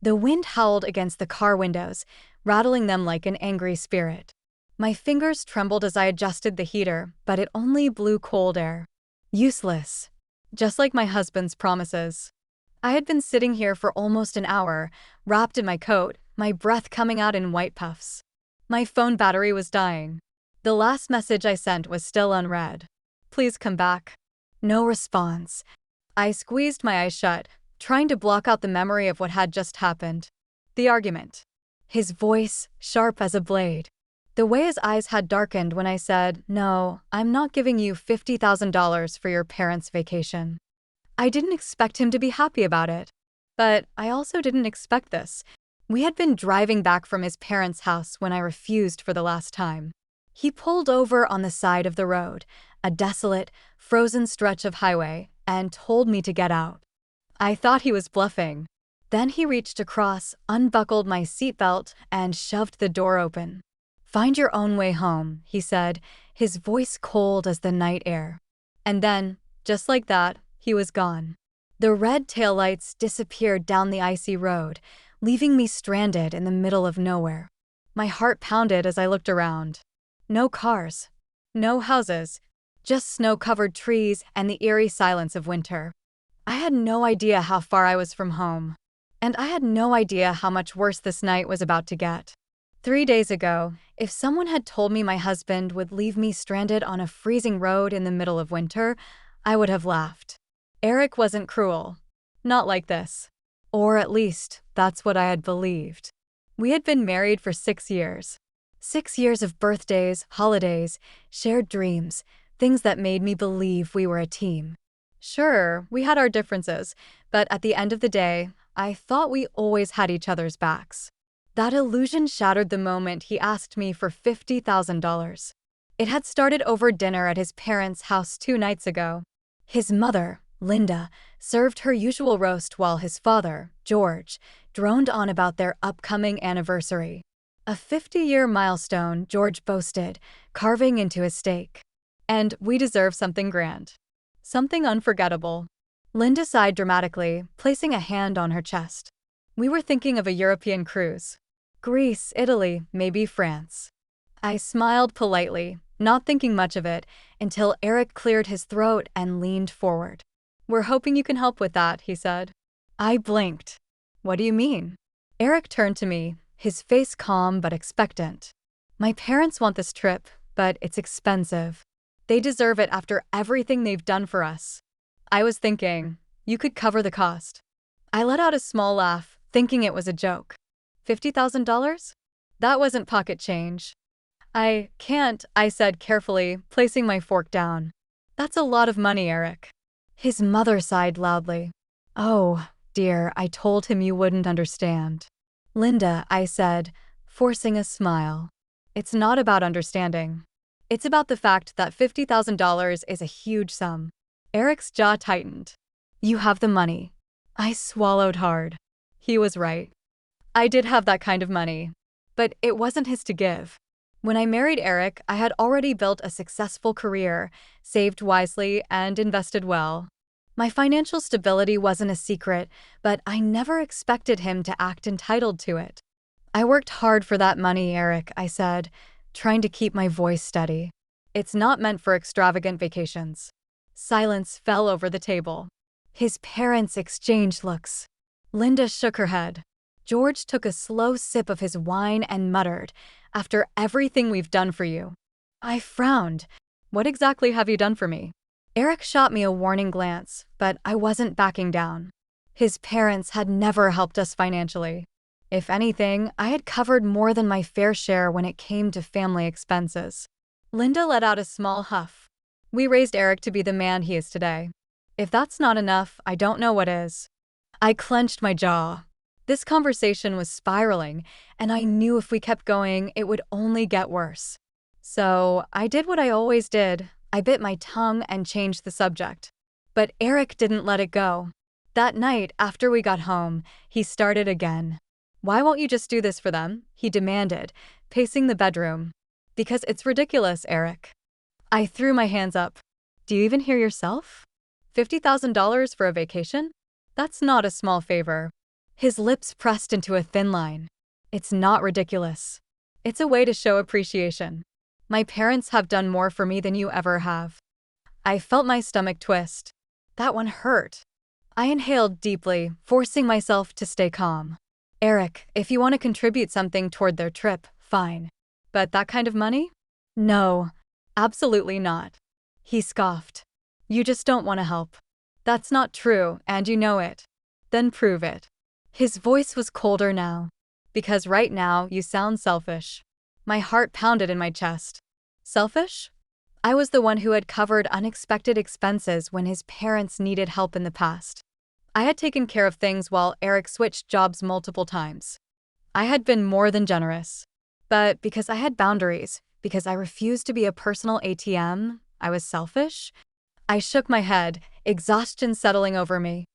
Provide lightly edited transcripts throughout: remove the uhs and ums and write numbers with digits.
The wind howled against the car windows, rattling them like an angry spirit. My fingers trembled as I adjusted the heater, but it only blew cold air. Useless. Just like my husband's promises. I had been sitting here for almost an hour, wrapped in my coat, my breath coming out in white puffs. My phone battery was dying. The last message I sent was still unread. Please come back. No response. I squeezed my eyes shut, trying to block out the memory of what had just happened. The argument. His voice, sharp as a blade. The way his eyes had darkened when I said, "No, I'm not giving you $50,000 for your parents' vacation." I didn't expect him to be happy about it. But I also didn't expect this. We had been driving back from his parents' house when I refused for the last time. He pulled over on the side of the road, a desolate, frozen stretch of highway, and told me to get out. I thought he was bluffing. Then he reached across, unbuckled my seatbelt, and shoved the door open. "Find your own way home," he said, his voice cold as the night air. And then, just like that, he was gone. The red taillights disappeared down the icy road, leaving me stranded in the middle of nowhere. My heart pounded as I looked around. No cars. No houses. Just snow-covered trees and the eerie silence of winter. I had no idea how far I was from home. And I had no idea how much worse this night was about to get. 3 days ago, if someone had told me my husband would leave me stranded on a freezing road in the middle of winter, I would have laughed. Eric wasn't cruel. Not like this. Or at least, that's what I had believed. We had been married for 6 years. 6 years of birthdays, holidays, shared dreams, things that made me believe we were a team. Sure, we had our differences, but at the end of the day, I thought we always had each other's backs. That illusion shattered the moment he asked me for $50,000. It had started over dinner at his parents' house 2 nights ago. His mother, Linda, served her usual roast while his father, George, droned on about their upcoming anniversary. A 50-year milestone, George boasted, carving into his steak. And we deserve something grand. Something unforgettable. Linda sighed dramatically, placing a hand on her chest. We were thinking of a European cruise. Greece, Italy, maybe France. I smiled politely, not thinking much of it, until Eric cleared his throat and leaned forward. "We're hoping you can help with that," he said. I blinked. "What do you mean?" Eric turned to me, his face calm but expectant. "My parents want this trip, but it's expensive. They deserve it after everything they've done for us." I was thinking, you could cover the cost. I let out a small laugh, thinking it was a joke. $50,000? That wasn't pocket change. "I can't," I said carefully, placing my fork down. "That's a lot of money, Eric." His mother sighed loudly. "Oh, dear, I told him you wouldn't understand." "Linda," I said, forcing a smile. "It's not about understanding. It's about the fact that $50,000 is a huge sum." Eric's jaw tightened. "You have the money." I swallowed hard. He was right. I did have that kind of money. But it wasn't his to give. When I married Eric, I had already built a successful career, saved wisely, and invested well. My financial stability wasn't a secret, but I never expected him to act entitled to it. "I worked hard for that money, Eric," I said, trying to keep my voice steady. "It's not meant for extravagant vacations." Silence fell over the table. His parents exchanged looks. Linda shook her head. George took a slow sip of his wine and muttered, "After everything we've done for you." I frowned. "What exactly have you done for me?" Eric shot me a warning glance, but I wasn't backing down. His parents had never helped us financially. If anything, I had covered more than my fair share when it came to family expenses. Linda let out a small huff. "We raised Eric to be the man he is today. If that's not enough, I don't know what is." I clenched my jaw. This conversation was spiraling, and I knew if we kept going, it would only get worse. So I did what I always did. I bit my tongue and changed the subject. But Eric didn't let it go. That night, after we got home, he started again. "Why won't you just do this for them?" he demanded, pacing the bedroom. "Because it's ridiculous, Eric." I threw my hands up. "Do you even hear yourself? $50,000 for a vacation? That's not a small favor." His lips pressed into a thin line. It's not ridiculous. It's a way to show appreciation. My parents have done more for me than you ever have. I felt my stomach twist. That one hurt. I inhaled deeply, forcing myself to stay calm. Eric, if you want to contribute something toward their trip, fine. But that kind of money? No, absolutely not. He scoffed. You just don't want to help. That's not true, and you know it. Then prove it. His voice was colder now. Because right now, you sound selfish. My heart pounded in my chest. Selfish? I was the one who had covered unexpected expenses when his parents needed help in the past. I had taken care of things while Eric switched jobs multiple times. I had been more than generous. But because I had boundaries, because I refused to be a personal ATM, I was selfish? I shook my head, exhaustion settling over me.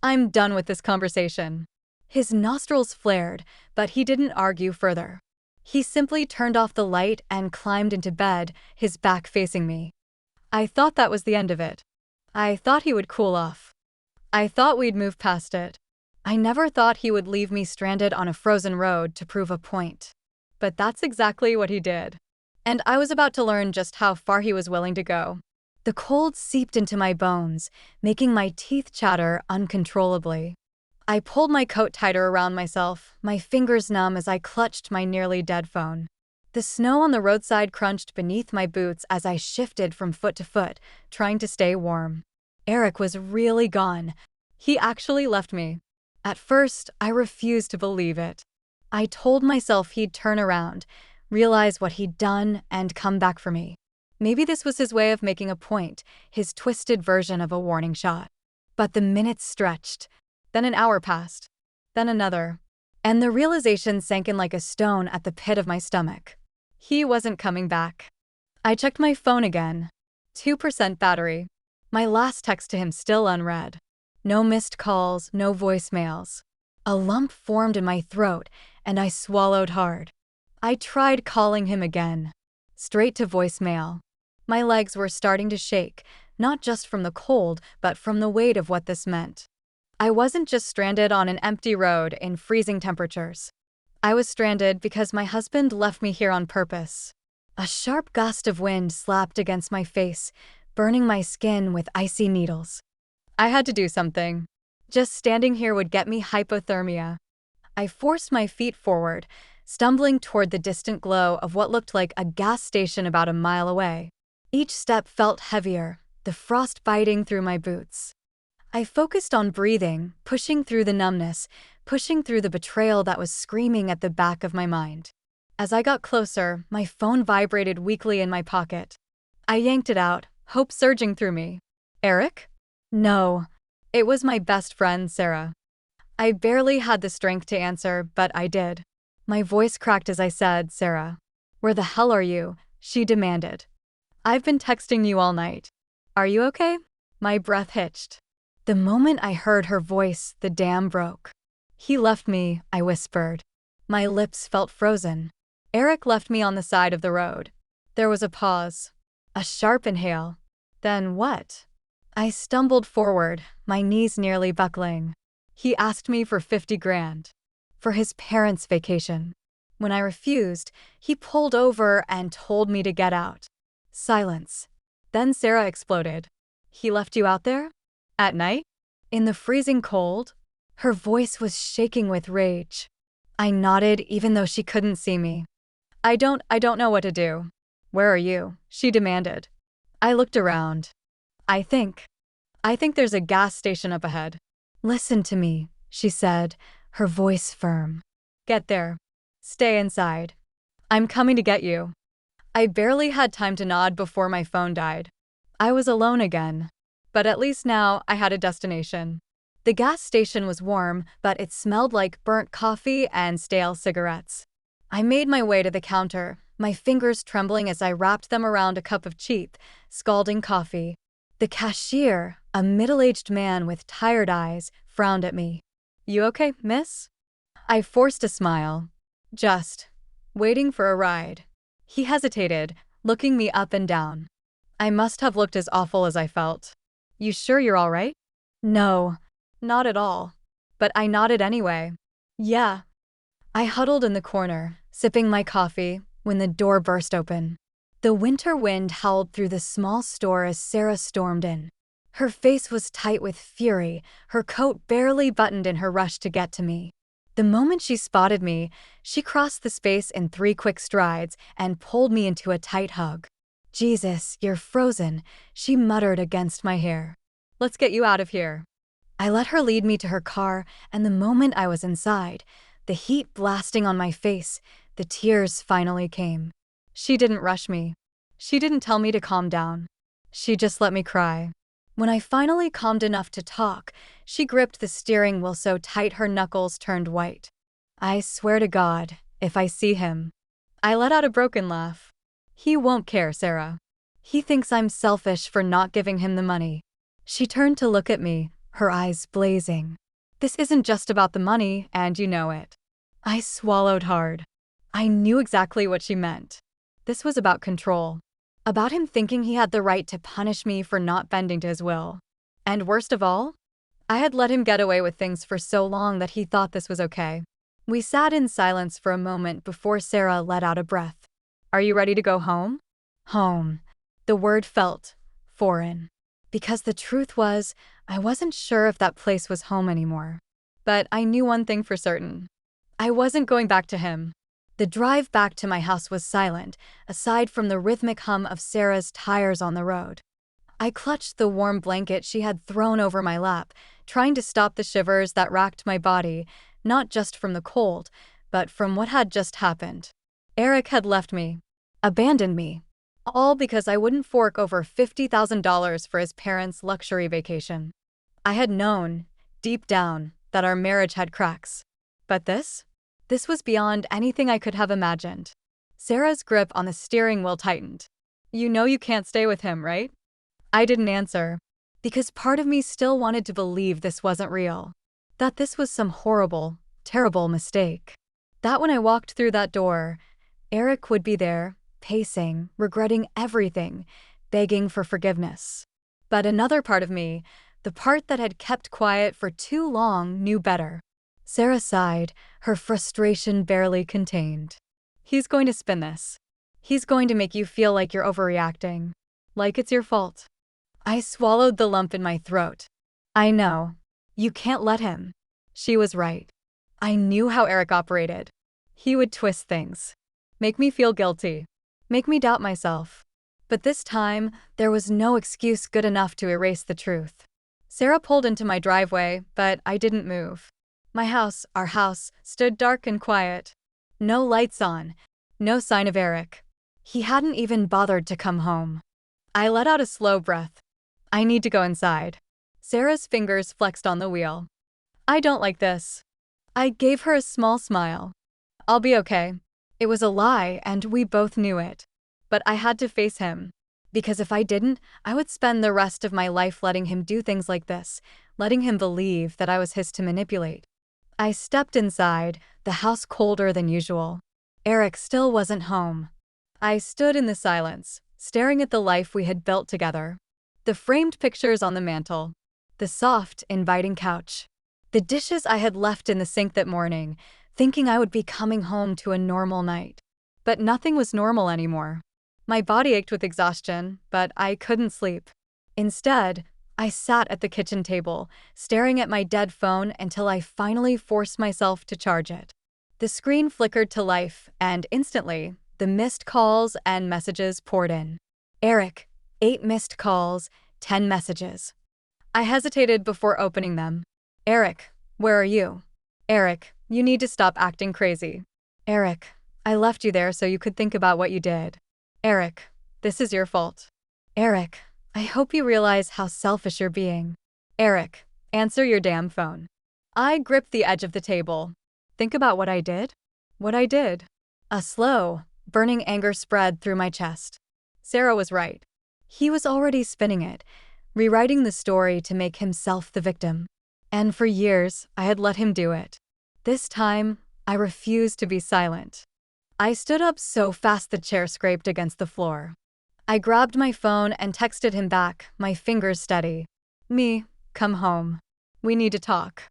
I'm done with this conversation. His nostrils flared, but he didn't argue further. He simply turned off the light and climbed into bed, his back facing me. I thought that was the end of it. I thought he would cool off. I thought we'd move past it. I never thought he would leave me stranded on a frozen road to prove a point. But that's exactly what he did. And I was about to learn just how far he was willing to go. The cold seeped into my bones, making my teeth chatter uncontrollably. I pulled my coat tighter around myself, my fingers numb as I clutched my nearly dead phone. The snow on the roadside crunched beneath my boots as I shifted from foot to foot, trying to stay warm. Eric was really gone. He actually left me. At first, I refused to believe it. I told myself he'd turn around, realize what he'd done, and come back for me. Maybe this was his way of making a point, his twisted version of a warning shot. But the minutes stretched. Then an hour passed. Then another. And the realization sank in like a stone at the pit of my stomach. He wasn't coming back. I checked my phone again. 2% battery. My last text to him still unread. No missed calls, no voicemails. A lump formed in my throat, and I swallowed hard. I tried calling him again. Straight to voicemail. My legs were starting to shake, not just from the cold, but from the weight of what this meant. I wasn't just stranded on an empty road in freezing temperatures. I was stranded because my husband left me here on purpose. A sharp gust of wind slapped against my face, burning my skin with icy needles. I had to do something. Just standing here would get me hypothermia. I forced my feet forward, stumbling toward the distant glow of what looked like a gas station about a mile away. Each step felt heavier, the frost biting through my boots. I focused on breathing, pushing through the numbness, pushing through the betrayal that was screaming at the back of my mind. As I got closer, my phone vibrated weakly in my pocket. I yanked it out, hope surging through me. Eric? No. It was my best friend, Sarah. I barely had the strength to answer, but I did. My voice cracked as I said, Sarah. Where the hell are you? She demanded. I've been texting you all night. Are you okay? My breath hitched. The moment I heard her voice, the dam broke. He left me, I whispered. My lips felt frozen. Eric left me on the side of the road. There was a pause. A sharp inhale. Then what? I stumbled forward, my knees nearly buckling. He asked me for 50 grand. For his parents' vacation. When I refused, he pulled over and told me to get out. Silence. Then Sarah exploded. He left you out there? At night? In the freezing cold? Her voice was shaking with rage. I nodded even though she couldn't see me. I don't know what to do. Where are you? She demanded. I looked around. I think there's a gas station up ahead. Listen to me, she said, her voice firm. Get there. Stay inside. I'm coming to get you. I barely had time to nod before my phone died. I was alone again. But at least now I had a destination. The gas station was warm, but it smelled like burnt coffee and stale cigarettes. I made my way to the counter, my fingers trembling as I wrapped them around a cup of cheap, scalding coffee. The cashier, a middle-aged man with tired eyes, frowned at me. You okay, miss? I forced a smile. Just waiting for a ride. He hesitated, looking me up and down. I must have looked as awful as I felt. You sure you're all right? No, not at all. but I nodded anyway. Yeah. I huddled in the corner, sipping my coffee, when the door burst open. The winter wind howled through the small store as Sarah stormed in. Her face was tight with fury, her coat barely buttoned in her rush to get to me. The moment she spotted me, she crossed the space in 3 quick strides and pulled me into a tight hug. "Jesus, you're frozen," she muttered against my hair. "Let's get you out of here." I let her lead me to her car, and the moment I was inside, the heat blasting on my face, the tears finally came. She didn't rush me. She didn't tell me to calm down. She just let me cry. When I finally calmed enough to talk, she gripped the steering wheel so tight her knuckles turned white. "I swear to God, if I see him." I let out a broken laugh. "He won't care, Sarah. He thinks I'm selfish for not giving him the money." She turned to look at me, her eyes blazing. "This isn't just about the money, and you know it." I swallowed hard. I knew exactly what she meant. This was about control. About him thinking he had the right to punish me for not bending to his will. And worst of all, I had let him get away with things for so long that he thought this was okay. We sat in silence for a moment before Sarah let out a breath. "Are you ready to go home?" Home. The word felt foreign. Because the truth was, I wasn't sure if that place was home anymore. But I knew one thing for certain. I wasn't going back to him. The drive back to my house was silent, aside from the rhythmic hum of Sarah's tires on the road. I clutched the warm blanket she had thrown over my lap, trying to stop the shivers that racked my body, not just from the cold, but from what had just happened. Eric had left me, abandoned me, all because I wouldn't fork over $50,000 for his parents' luxury vacation. I had known, deep down, that our marriage had cracks. But this was beyond anything I could have imagined. Sarah's grip on the steering wheel tightened. "You know you can't stay with him, right?" I didn't answer, because part of me still wanted to believe this wasn't real. That this was some horrible, terrible mistake. That when I walked through that door, Eric would be there, pacing, regretting everything, begging for forgiveness. But another part of me, the part that had kept quiet for too long, knew better. Sarah sighed, her frustration barely contained. "He's going to spin this. He's going to make you feel like you're overreacting. Like it's your fault." I swallowed the lump in my throat. "I know. You can't let him." She was right. I knew how Eric operated. He would twist things. Make me feel guilty. Make me doubt myself. But this time, there was no excuse good enough to erase the truth. Sarah pulled into my driveway, but I didn't move. My house, our house, stood dark and quiet. No lights on. No sign of Eric. He hadn't even bothered to come home. I let out a slow breath. "I need to go inside." Sarah's fingers flexed on the wheel. "I don't like this." I gave her a small smile. "I'll be okay." It was a lie, and we both knew it. But I had to face him. Because if I didn't, I would spend the rest of my life letting him do things like this, letting him believe that I was his to manipulate. I stepped inside, the house colder than usual. Eric still wasn't home. I stood in the silence, staring at the life we had built together. The framed pictures on the mantel. The soft, inviting couch. The dishes I had left in the sink that morning, thinking I would be coming home to a normal night. But nothing was normal anymore. My body ached with exhaustion, but I couldn't sleep. Instead, I sat at the kitchen table, staring at my dead phone until I finally forced myself to charge it. The screen flickered to life, and instantly, the missed calls and messages poured in. "Eric, 8 missed calls, 10 messages." I hesitated before opening them. "Eric, where are you?" "Eric, you need to stop acting crazy." "Eric, I left you there so you could think about what you did." "Eric, this is your fault." "Eric, I hope you realize how selfish you're being." "Eric, answer your damn phone." I gripped the edge of the table. Think about what I did? What I did. A slow, burning anger spread through my chest. Sarah was right. He was already spinning it, rewriting the story to make himself the victim. And for years, I had let him do it. This time, I refused to be silent. I stood up so fast the chair scraped against the floor. I grabbed my phone and texted him back, my fingers steady. "Me, come home. We need to talk."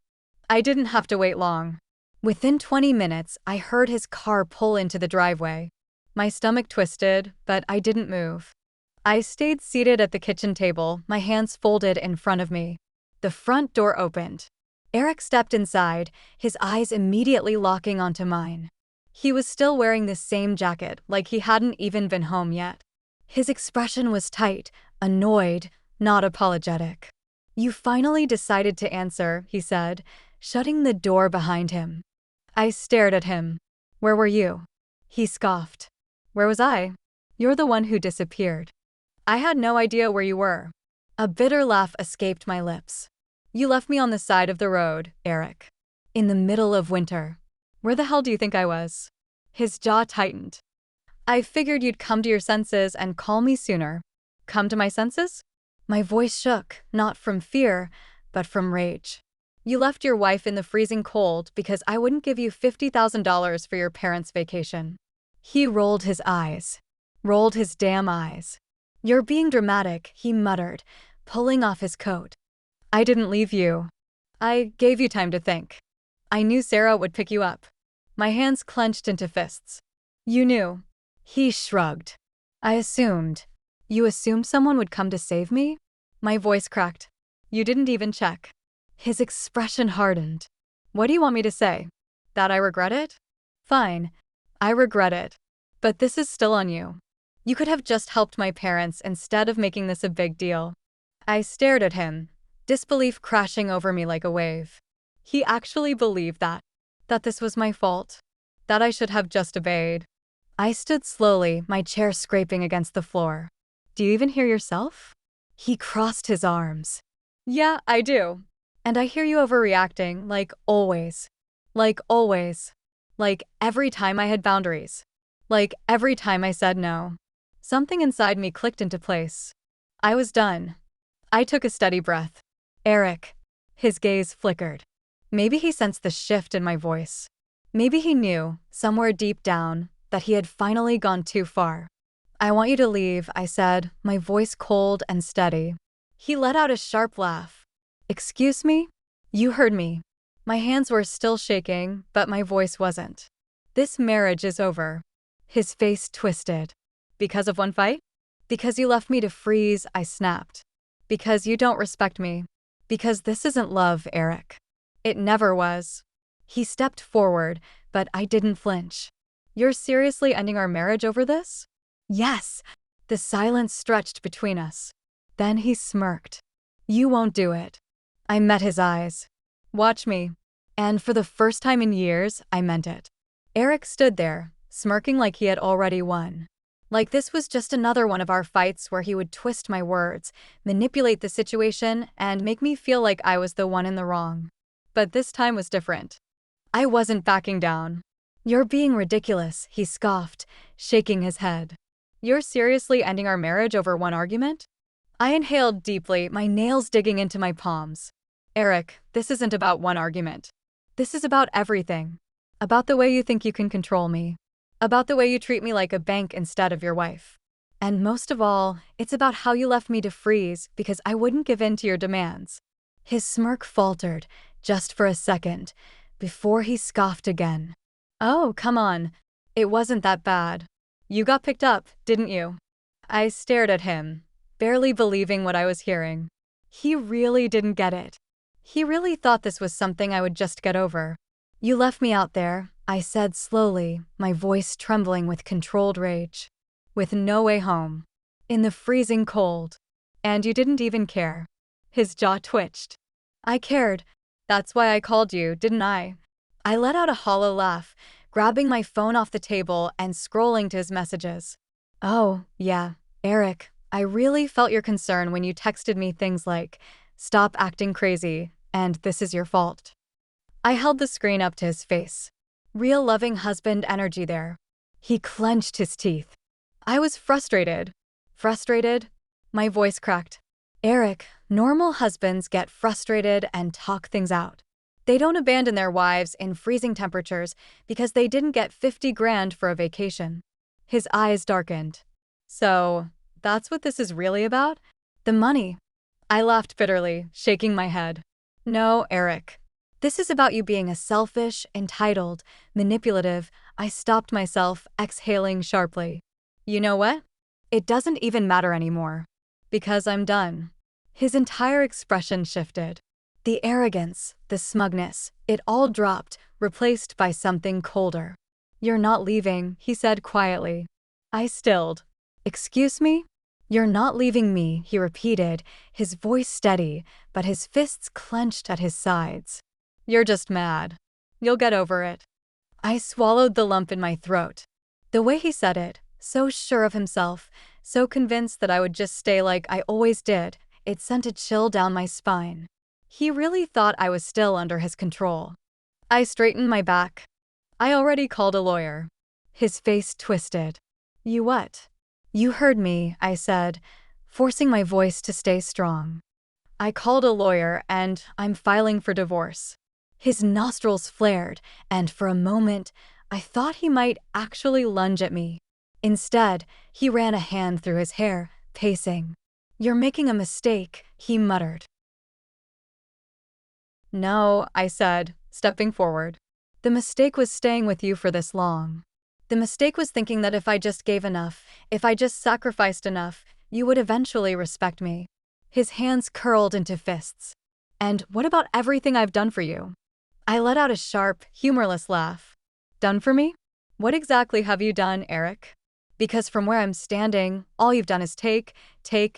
I didn't have to wait long. Within 20 minutes, I heard his car pull into the driveway. My stomach twisted, but I didn't move. I stayed seated at the kitchen table, my hands folded in front of me. The front door opened. Eric stepped inside, his eyes immediately locking onto mine. He was still wearing the same jacket, like he hadn't even been home yet. His expression was tight, annoyed, not apologetic. "You finally decided to answer," he said, shutting the door behind him. I stared at him. "Where were you?" He scoffed. "Where was I? You're the one who disappeared." "I had no idea where you were." A bitter laugh escaped my lips. "You left me on the side of the road, Eric. In the middle of winter. Where the hell do you think I was?" His jaw tightened. "I figured you'd come to your senses and call me sooner." "Come to my senses?" My voice shook, not from fear, but from rage. "You left your wife in the freezing cold because I wouldn't give you $50,000 for your parents' vacation." He rolled his eyes. Rolled his damn eyes. "You're being dramatic," he muttered, pulling off his coat. "I didn't leave you. I gave you time to think. I knew Sarah would pick you up." My hands clenched into fists. "You knew." He shrugged. "I assumed." "You assumed someone would come to save me?" My voice cracked. "You didn't even check." His expression hardened. "What do you want me to say? That I regret it? Fine. I regret it. But this is still on you. You could have just helped my parents instead of making this a big deal." I stared at him, disbelief crashing over me like a wave. He actually believed that this was my fault, that I should have just obeyed. I stood slowly, my chair scraping against the floor. "Do you even hear yourself?" He crossed his arms. "Yeah, I do. And I hear you overreacting, like always. Like always. Like every time I had boundaries. Like every time I said no." Something inside me clicked into place. I was done. I took a steady breath. "Eric." His gaze flickered. Maybe he sensed the shift in my voice. Maybe he knew, somewhere deep down, that he had finally gone too far. "I want you to leave," I said, my voice cold and steady. He let out a sharp laugh. "Excuse me?" "You heard me." My hands were still shaking, but my voice wasn't. "This marriage is over." His face twisted. "Because of one fight?" "Because you left me to freeze," I snapped. "Because you don't respect me. Because this isn't love, Eric. It never was." He stepped forward, but I didn't flinch. "You're seriously ending our marriage over this?" "Yes." The silence stretched between us. Then he smirked. "You won't do it." I met his eyes. "Watch me." And for the first time in years, I meant it. Eric stood there, smirking like he had already won. Like this was just another one of our fights where he would twist my words, manipulate the situation, and make me feel like I was the one in the wrong. But this time was different. I wasn't backing down. "You're being ridiculous," he scoffed, shaking his head. "You're seriously ending our marriage over one argument?" I inhaled deeply, my nails digging into my palms. "Eric, this isn't about one argument. This is about everything. About the way you think you can control me. About the way you treat me like a bank instead of your wife. And most of all, it's about how you left me to freeze because I wouldn't give in to your demands." His smirk faltered, just for a second, before he scoffed again. "Oh, come on. It wasn't that bad. You got picked up, didn't you?" I stared at him, barely believing what I was hearing. He really didn't get it. He really thought this was something I would just get over. "You left me out there," I said slowly, my voice trembling with controlled rage. "With no way home. In the freezing cold. And you didn't even care." His jaw twitched. "I cared. That's why I called you, didn't I?" I let out a hollow laugh, grabbing my phone off the table and scrolling to his messages. "Oh, yeah, Eric, I really felt your concern when you texted me things like, 'Stop acting crazy,' and 'This is your fault.'" I held the screen up to his face. Real loving husband energy there. He clenched his teeth. I was frustrated. Frustrated? My voice cracked. "Eric, normal husbands get frustrated and talk things out. They don't abandon their wives in freezing temperatures because they didn't get 50 grand for a vacation." His eyes darkened. "So, that's what this is really about? The money?" I laughed bitterly, shaking my head. "No, Eric. This is about you being a selfish, entitled, manipulative. I stopped myself, exhaling sharply. You know what? It doesn't even matter anymore. Because I'm done. His entire expression shifted. The arrogance, the smugness, it all dropped, replaced by something colder. You're not leaving, he said quietly. I stilled. Excuse me? You're not leaving me, he repeated, his voice steady, but his fists clenched at his sides. You're just mad. You'll get over it. I swallowed the lump in my throat. The way he said it, so sure of himself, so convinced that I would just stay like I always did, it sent a chill down my spine. He really thought I was still under his control. I straightened my back. I already called a lawyer. His face twisted. You what? You heard me, I said, forcing my voice to stay strong. I called a lawyer and I'm filing for divorce. His nostrils flared, and for a moment, I thought he might actually lunge at me. Instead, he ran a hand through his hair, pacing. You're making a mistake, he muttered. No, I said, stepping forward. The mistake was staying with you for this long. The mistake was thinking that if I just gave enough, if I just sacrificed enough, you would eventually respect me. His hands curled into fists. And what about everything I've done for you? I let out a sharp, humorless laugh. Done for me? What exactly have you done, Eric? Because from where I'm standing, all you've done is take,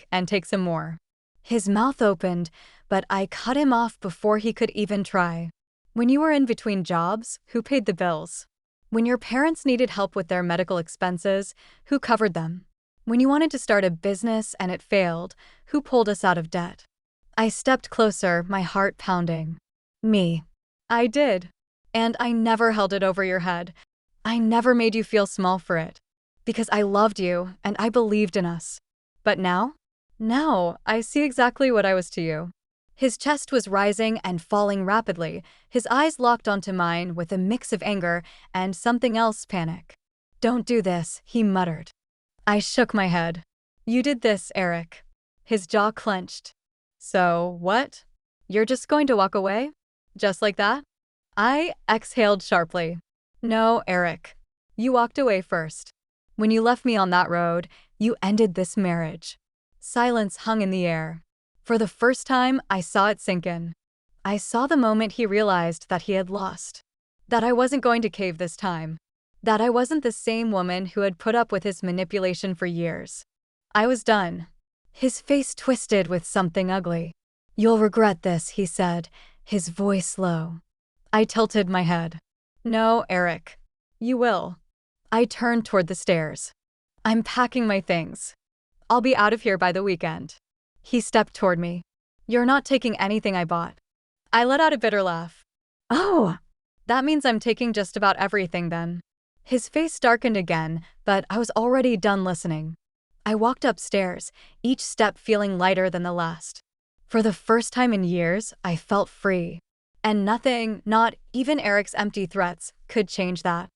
and take some more. His mouth opened, but I cut him off before he could even try. When you were in between jobs, who paid the bills? When your parents needed help with their medical expenses, who covered them? When you wanted to start a business and it failed, who pulled us out of debt? I stepped closer, my heart pounding. Me. I did. And I never held it over your head. I never made you feel small for it. Because I loved you and I believed in us. But now? Now, I see exactly what I was to you. His chest was rising and falling rapidly, his eyes locked onto mine with a mix of anger and something else, panic. Don't do this, he muttered. I shook my head. You did this, Eric. His jaw clenched. So, what? You're just going to walk away? Just like that? I exhaled sharply. No, Eric. You walked away first. When you left me on that road, you ended this marriage. Silence hung in the air. For the first time, I saw it sink in. I saw the moment he realized that he had lost. That I wasn't going to cave this time. That I wasn't the same woman who had put up with his manipulation for years. I was done. His face twisted with something ugly. You'll regret this, he said, his voice low. I tilted my head. No, Eric. You will. I turned toward the stairs. I'm packing my things. I'll be out of here by the weekend. He stepped toward me. You're not taking anything I bought. I let out a bitter laugh. Oh, that means I'm taking just about everything then. His face darkened again, but I was already done listening. I walked upstairs, each step feeling lighter than the last. For the first time in years, I felt free. And nothing, not even Eric's empty threats, could change that.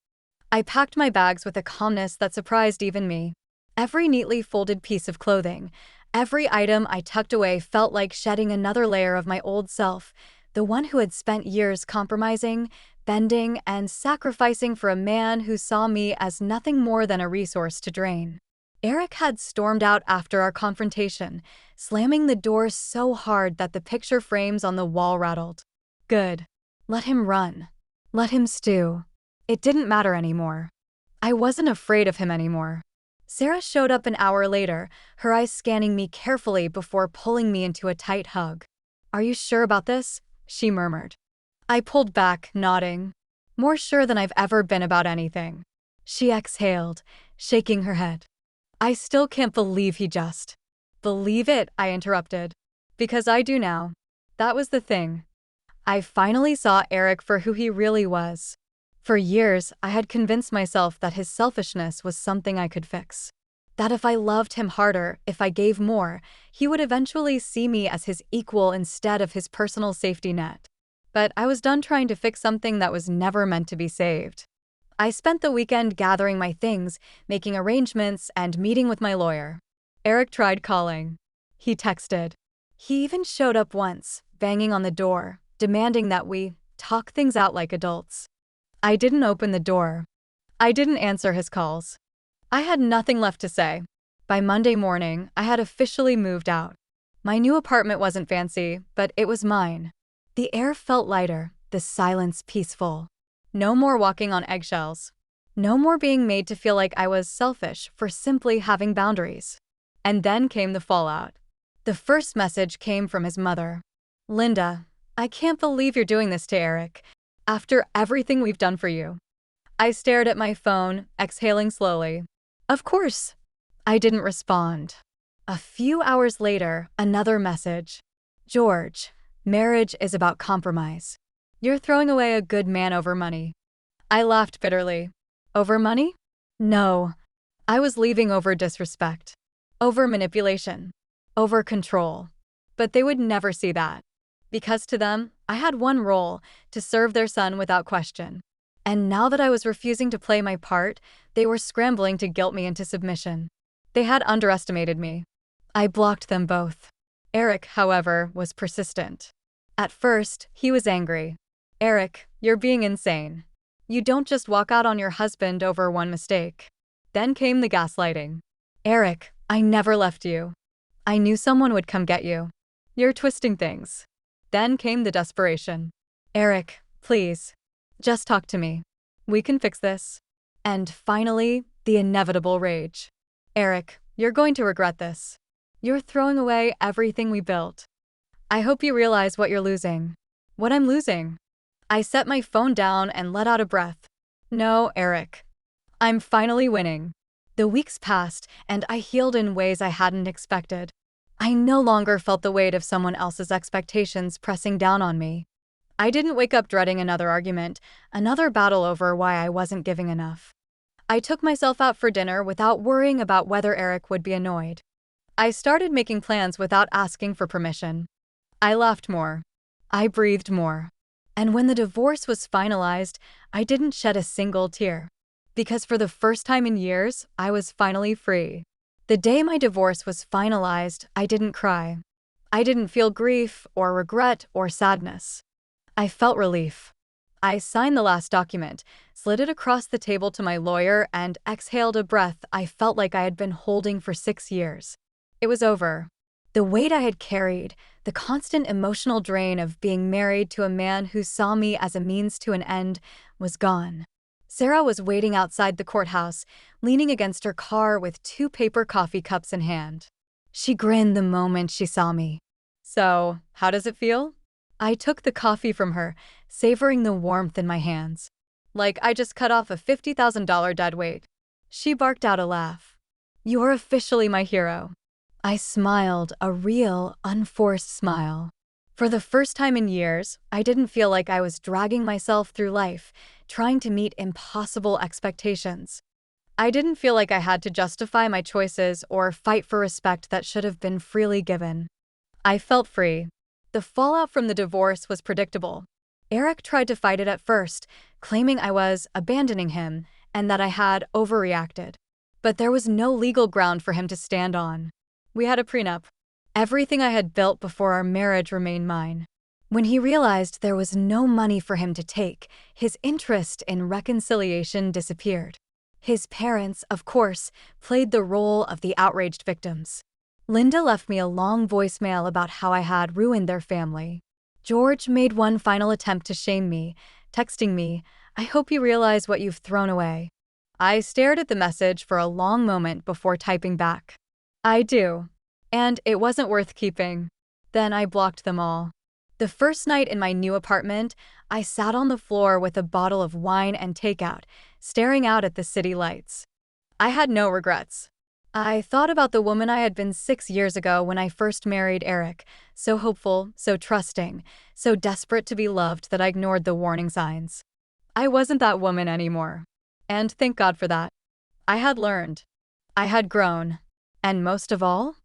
I packed my bags with a calmness that surprised even me. Every neatly folded piece of clothing, every item I tucked away felt like shedding another layer of my old self, the one who had spent years compromising, bending, and sacrificing for a man who saw me as nothing more than a resource to drain. Eric had stormed out after our confrontation, slamming the door so hard that the picture frames on the wall rattled. Good. Let him run. Let him stew. It didn't matter anymore. I wasn't afraid of him anymore. Sarah showed up an hour later, her eyes scanning me carefully before pulling me into a tight hug. Are you sure about this? She murmured. I pulled back, nodding. More sure than I've ever been about anything. She exhaled, shaking her head. I still can't believe he just. Believe it, I interrupted. Because I do now. That was the thing. I finally saw Eric for who he really was. For years, I had convinced myself that his selfishness was something I could fix. That if I loved him harder, if I gave more, he would eventually see me as his equal instead of his personal safety net. But I was done trying to fix something that was never meant to be saved. I spent the weekend gathering my things, making arrangements, and meeting with my lawyer. Eric tried calling. He texted. He even showed up once, banging on the door, demanding that we talk things out like adults. I didn't open the door. I didn't answer his calls. I had nothing left to say. By Monday morning, I had officially moved out. My new apartment wasn't fancy, but it was mine. The air felt lighter, the silence peaceful. No more walking on eggshells. No more being made to feel like I was selfish for simply having boundaries. And then came the fallout. The first message came from his mother. "Linda, I can't believe you're doing this to Eric. After everything we've done for you." I stared at my phone, exhaling slowly. Of course. I didn't respond. A few hours later, another message. "George, marriage is about compromise. You're throwing away a good man over money." I laughed bitterly. Over money? No. I was leaving over disrespect. Over manipulation. Over control. But they would never see that. Because to them, I had one role, to serve their son without question. And now that I was refusing to play my part, they were scrambling to guilt me into submission. They had underestimated me. I blocked them both. Eric, however, was persistent. At first, he was angry. "Eric, you're being insane. You don't just walk out on your husband over one mistake." Then came the gaslighting. "Eric, I never left you. I knew someone would come get you. You're twisting things." Then came the desperation. "Eric, please. Just talk to me. We can fix this." And finally, the inevitable rage. "Eric, you're going to regret this. You're throwing away everything we built. I hope you realize what you're losing." What I'm losing? I set my phone down and let out a breath. No, Eric. I'm finally winning. The weeks passed, and I healed in ways I hadn't expected. I no longer felt the weight of someone else's expectations pressing down on me. I didn't wake up dreading another argument, another battle over why I wasn't giving enough. I took myself out for dinner without worrying about whether Eric would be annoyed. I started making plans without asking for permission. I laughed more. I breathed more. And when the divorce was finalized, I didn't shed a single tear. Because for the first time in years, I was finally free. The day my divorce was finalized, I didn't cry. I didn't feel grief or regret or sadness. I felt relief. I signed the last document, slid it across the table to my lawyer, and exhaled a breath I felt like I had been holding for 6 years. It was over. The weight I had carried, the constant emotional drain of being married to a man who saw me as a means to an end, was gone. Sarah was waiting outside the courthouse, leaning against her car with 2 paper coffee cups in hand. She grinned the moment she saw me. "So, how does it feel?" I took the coffee from her, savoring the warmth in my hands. "Like I just cut off a $50,000 dead weight." She barked out a laugh. "You're officially my hero." I smiled, a real, unforced smile. For the first time in years, I didn't feel like I was dragging myself through life, trying to meet impossible expectations. I didn't feel like I had to justify my choices or fight for respect that should have been freely given. I felt free. The fallout from the divorce was predictable. Eric tried to fight it at first, claiming I was abandoning him and that I had overreacted. But there was no legal ground for him to stand on. We had a prenup. Everything I had built before our marriage remained mine. When he realized there was no money for him to take, his interest in reconciliation disappeared. His parents, of course, played the role of the outraged victims. Linda left me a long voicemail about how I had ruined their family. George made one final attempt to shame me, texting me, "I hope you realize what you've thrown away." I stared at the message for a long moment before typing back. "I do. And it wasn't worth keeping." Then I blocked them all. The first night in my new apartment, I sat on the floor with a bottle of wine and takeout, staring out at the city lights. I had no regrets. I thought about the woman I had been 6 years ago when I first married Eric, so hopeful, so trusting, so desperate to be loved that I ignored the warning signs. I wasn't that woman anymore. And thank God for that. I had learned. I had grown. And most of all,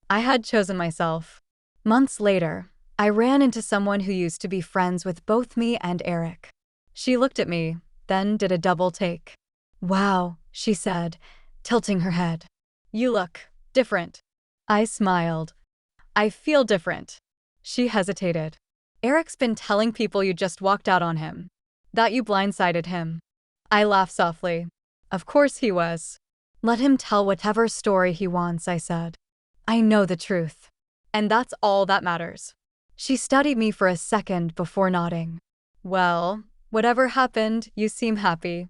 I had chosen myself. Months later, I ran into someone who used to be friends with both me and Eric. She looked at me, then did a double take. "Wow," she said, tilting her head. "You look different." I smiled. "I feel different." She hesitated. Eric's been telling people you just walked out on him. That you blindsided him. I laughed softly. Of course he was. Let him tell whatever story he wants, I said. I know the truth. And that's all that matters. She studied me for a second before nodding. Well, whatever happened, you seem happy.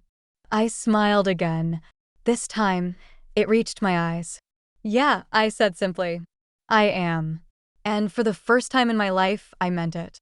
I smiled again. This time, it reached my eyes. Yeah, I said simply. I am. And for the first time in my life, I meant it.